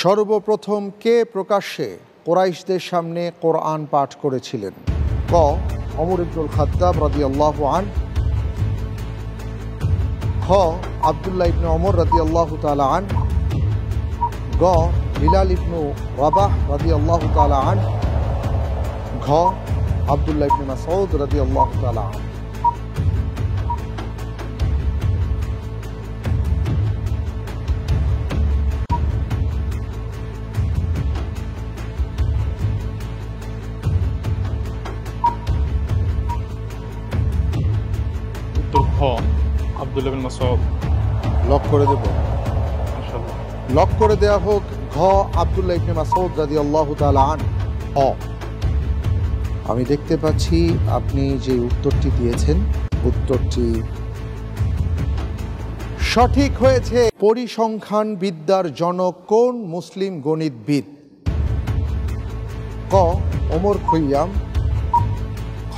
সর্বপ্রথম কে প্রকাশ্যে কুরাইশদের সামনে কোরআন পাঠ করেছিলেন? ক. ওমর ইবনুল খাত্তাব রাদিয়াল্লাহু আনহু, খ. আব্দুল্লাহ ইবনে ওমর রাদিয়াল্লাহু তাআলা আনহু, গ. বিলাল ইবনু রাবাহ রাদিয়াল্লাহু তাআলা আনহু, ঘ. আব্দুল্লাহ ইবনে মাসউদ রাদিয়াল্লাহু তাআলা আনহু। উত্তর খ, আব্দুল্লাহ বিন মাসউদ। লক করে দেব? মাশাআল্লাহ। লক করে দেয়া হোক ঘ. আব্দুল্লাহ ইবনে মাসউদ রাদিয়াল্লাহু তাআলা আনহু। আমি দেখতে পাচ্ছি আপনি যে উত্তরটি দিয়েছেন উত্তরটি সঠিক হয়েছে। পরিসংখ্যান বিদ্যার জনক কোন মুসলিম গণিতবিদ? ক. ওমর খৈয়াম, খ.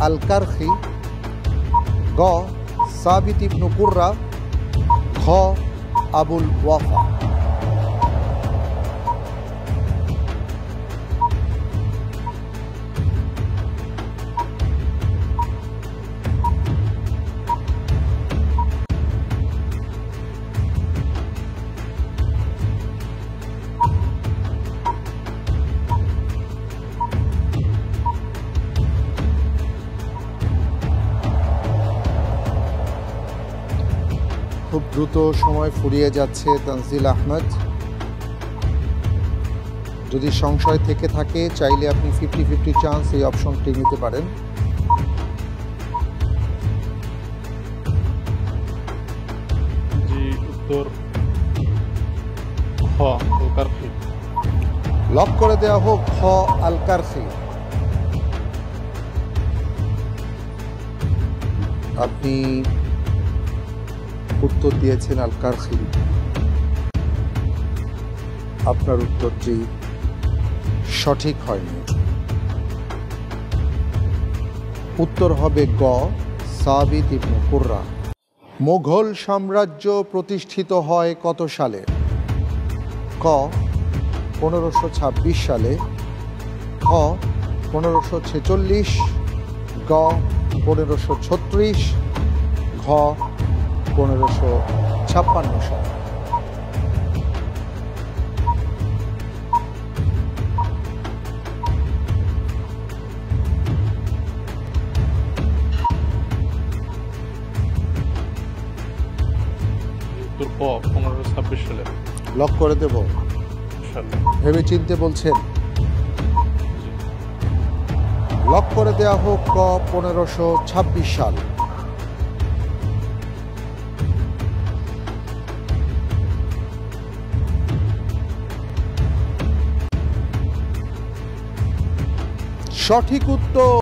আল কারখি, গ. সাবিত ইবনু কুররা, ঘ. আবুল ওয়াফা। খুব দ্রুত সময় ফুরিয়ে যাচ্ছে তানজিল আহমেদ। যদি সংশয় থেকে থাকে চাইলে আপনি 50-50 চান্স এই অপশনটি নিতে পারেন। জি, উত্তর খ, আল কারখি। লক করে দেওয়া হোক খ. আল কারখি। আপনি উত্তর দিয়েছেন আল কারখি। আপনার উত্তরটি সঠিক হয়নি। উত্তর হবে গ. সাবিত ইবনু কুররা। মুঘল সাম্রাজ্য প্রতিষ্ঠিত হয় কত সালে? ক. 1526 সালে, খ. 1546, গ. 1536, ঘ. 1556 সালে। উত্তর ক, 1526 সালে। লক করে দেব? ইনশাআল্লাহ। ভেবে চিনতে বলছেন? জি। লক করে দেয়া হোক ক. 1526 সাল। সঠিক উত্তর।